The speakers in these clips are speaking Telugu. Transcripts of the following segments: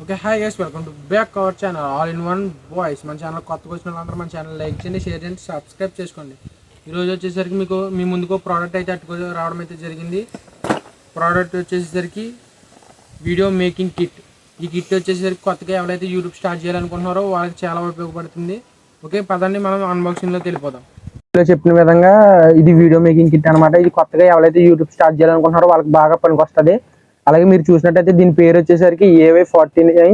Okay hi guys, welcome to back our channel all in one boys. మన ఛానల్ కొత్తగా వచ్చిన వాళ్ళందరూ మన ఛానల్ లైక్ చేయండి, షేర్ చేయండి, సబ్స్క్రైబ్ చేసుకోండి. ఈరోజు వచ్చేసరికి మీకు మీ ముందుకు ప్రోడక్ట్ అయితే రావడం అయితే జరిగింది. ప్రోడక్ట్ వచ్చేసరికి వీడియో మేకింగ్ కిట్. ఈ కిట్ వచ్చేసరికి కొత్తగా ఎవరైతే యూట్యూబ్ స్టార్ట్ చేయాలనుకుంటున్నారో వాళ్ళకి చాలా ఉపయోగపడుతుంది. ఓకే పదండి మనం అన్బాక్సింగ్లో వెళ్ళిపోదాం. చెప్పిన విధంగా ఇది వీడియో మేకింగ్ కిట్ అనమాట. ఇది కొత్తగా ఎవరైతే యూట్యూబ్ స్టార్ట్ చేయాలనుకుంటున్నారో వాళ్ళకి బాగా పనికి వస్తుంది. అలాగే మీరు చూసినట్టయితే దీని పేరు వచ్చేసరికి AY49.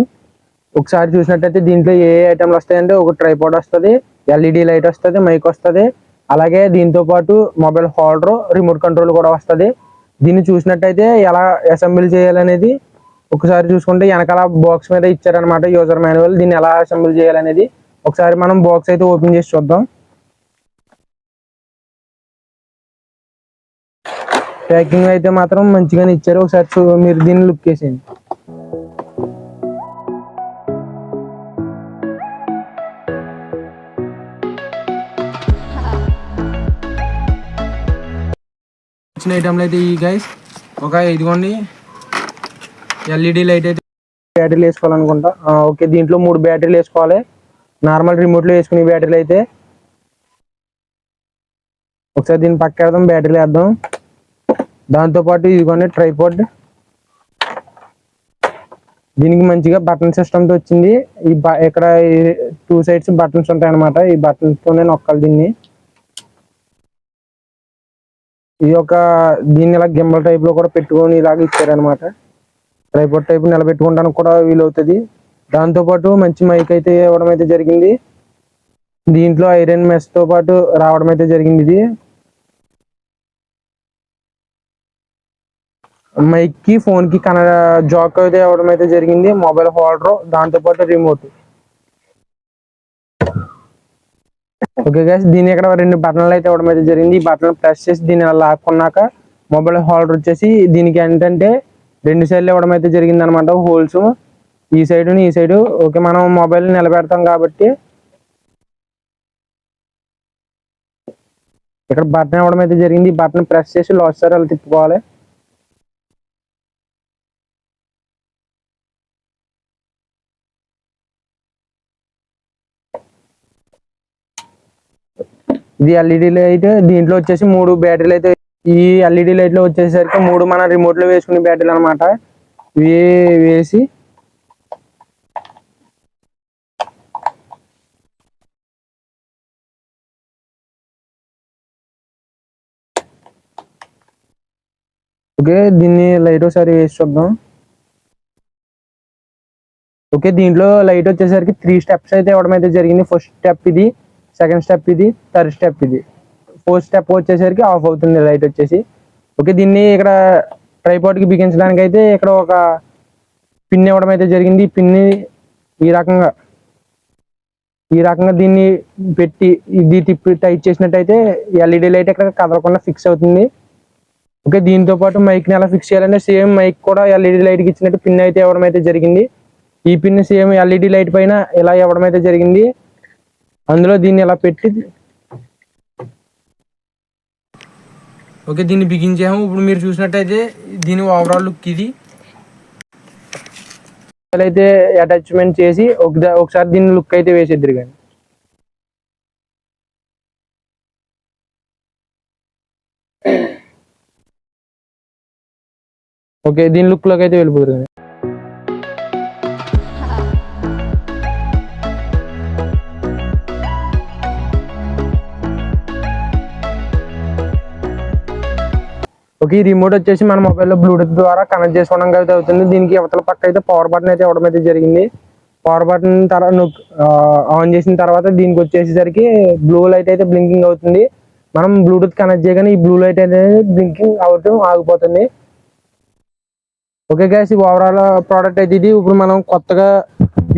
ఒకసారి చూసినట్టయితే దీంట్లో ఏ ఐటమ్లు వస్తాయంటే ఒక ట్రైపాడ్ వస్తుంది, LED లైట్ వస్తుంది, మైక్ వస్తుంది. అలాగే దీంతో పాటు మొబైల్ హోల్డర్, రిమోట్ కంట్రోల్ కూడా వస్తుంది. దీన్ని చూసినట్టయితే ఎలా అసెంబుల్ చేయాలనేది ఒకసారి చూసుకుంటే వెనకాల బాక్స్ మీద ఇచ్చారనమాట యూజర్ మాన్యువల్. దీన్ని ఎలా అసెంబుల్ చేయాలనేది ఒకసారి మనం బాక్స్ అయితే ఓపెన్ చేసి చూద్దాం. ప్యాకింగ్ అయితే మాత్రం మంచిగానే ఇచ్చారు. ఒకసారి మీరు దీన్ని లుక్ చేసేయండి. వచ్చిన ఐటమ్లు అయితే ఈ గైస్ ఒక ఇదిగోండి LED లైట్ అయితే బ్యాటరీలు వేసుకోవాలనుకుంటా. ఓకే, దీంట్లో 3 బ్యాటరీలు వేసుకోవాలి. నార్మల్ రిమోట్లో వేసుకునే బ్యాటరీలు అయితే ఒకసారి దీన్ని పక్క వేద్దాం, బ్యాటరీలు వేద్దాం. దాంతోపాటు ఇదిగోండి ట్రైపాడ్. దీనికి మంచిగా బటన్ సిస్టమ్తో వచ్చింది. ఇక్కడ 2 సైడ్స్ బటన్స్ ఉంటాయి అనమాట. ఈ బటన్స్తోనే నొక్కాలి దీన్ని. ఇది దీన్ని ఇలా గింబల్ టైప్ లో కూడా పెట్టుకొని ఇలాగ ఇచ్చారనమాట. ట్రైపాడ్ టైప్ నిలబెట్టుకోవడానికి కూడా వీలవుతుంది. దాంతోపాటు మంచి మైక్ అయితే ఇవ్వడం అయితే జరిగింది. దీంట్లో ఐరన్ మెష్ తో పాటు రావడం అయితే జరిగింది. ఇది మైక్ కి ఫోన్ కి జాక్ అయితే ఇవ్వడం అయితే జరిగింది. మొబైల్ హోల్డర్, దాంతోపాటు రిమోట్. ఓకే గైస్, దీని ఇక్కడ 2 బటన్లు అయితే ఇవ్వడం అయితే జరిగింది. ఈ బటన్ ప్రెస్ చేసి దీన్ని అలా లాక్కున్నాక మొబైల్ హోల్డర్ వచ్చేసి దీనికి ఏంటంటే 2 సైడ్లు ఇవ్వడం అయితే జరిగింది అనమాట. హోల్స్ ఈ సైడ్ ఈ సైడ్. ఓకే, మనం మొబైల్ నిలబెడతాం కాబట్టి ఇక్కడ బటన్ ఇవ్వడం అయితే జరిగింది. ఈ బటన్ ప్రెస్ చేసి లాస్ట్ సార్ అలా తిప్పుకోవాలి. ఇది LED లైట్. దీంట్లో వచ్చేసి 3 బ్యాటరీలు అయితే. ఈ LED లైట్ లో వచ్చేసరికి 3 మన రిమోట్ లో వేసుకునే బ్యాటరీలు అనమాట. ఇవి వేసి ఓకే, దీన్ని లైట్ ఒకసారి వేసి చూద్దాం. ఓకే, దీంట్లో లైట్ వచ్చేసరికి 3 స్టెప్స్ అయితే ఇవ్వడం అయితే జరిగింది. ఫస్ట్ స్టెప్ ఇది, సెకండ్ స్టెప్ ఇది, థర్డ్ స్టెప్ ఇది. 4th స్టెప్ వచ్చేసరికి ఆఫ్ అవుతుంది లైట్ వచ్చేసి. ఓకే, దీన్ని ఇక్కడ ట్రైపాడ్ కి బిగించడానికి అయితే ఇక్కడ ఒక పిన్ ఇవ్వడం అయితే జరిగింది. ఈ పిన్ని ఈ రకంగా దీన్ని పెట్టి ఇది తిప్పి టైట్ చేసినట్టయితే LED లైట్ ఇక్కడ కదలకుండా ఫిక్స్ అవుతుంది. ఓకే, దీంతో పాటు మైక్ ని ఎలా ఫిక్స్ చేయాలంటే సేమ్ మైక్ కూడా LED లైట్ కి ఇచ్చినట్టు పిన్ అయితే ఇవ్వడం అయితే జరిగింది. ఈ పిన్ సేమ్ LED లైట్ పైన ఇలా ఇవ్వడం అయితే జరిగింది. అందులో దీన్ని ఇలా పెట్టి ఓకే దీన్ని బిగించాము. ఇప్పుడు మీరు చూసినట్టయితే దీని ఓవరాల్ లుక్ ఇది. అయితే అటాచ్మెంట్ చేసి ఒకసారి దీని లుక్ అయితే వేసేద్దరు కానీ. ఓకే, దీని లుక్ లోకి అయితే వెళ్ళిపోతారు కానీ. ఓకే, ఈ రిమోట్ వచ్చేసి మన మొబైల్లో బ్లూటూత్ ద్వారా కనెక్ట్ చేసుకోవడానికి అయితే అవుతుంది. దీనికి అవతల పక్క అయితే పవర్ బటన్ అయితే ఇవ్వడం అయితే జరిగింది. పవర్ బటన్ ఆన్ చేసిన తర్వాత దీనికి వచ్చేసరికి బ్లూ లైట్ అయితే బ్లింకింగ్ అవుతుంది. మనం బ్లూటూత్ కనెక్ట్ చేయగానే ఈ బ్లూ లైట్ అనేది బ్లింకింగ్ అవడం ఆగిపోతుంది. ఓకే గైస్, ఈ ఓవరాల్ ప్రోడక్ట్ అయితే ఇది. ఇప్పుడు మనం కొత్తగా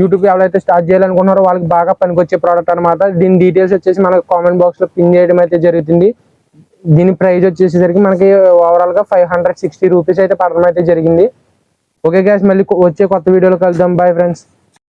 యూట్యూబ్ ఎవరైతే స్టార్ట్ చేయాలనుకుంటున్నారో వాళ్ళకి బాగా పనికొచ్చే ప్రోడక్ట్ అనమాట. దీని డీటెయిల్స్ వచ్చేసి మనకు కామెంట్ బాక్స్ లో పిన్ చేయడం అయితే జరుగుతుంది. దీని ప్రైస్ వచ్చేసరికి మనకి ఓవరాల్ గా 560 రూపీస్ అయితే పడడం అయితే జరిగింది. ఓకే గైస్, మళ్ళీ వచ్చే కొత్త వీడియోలో కలుద్దాం. Bye friends.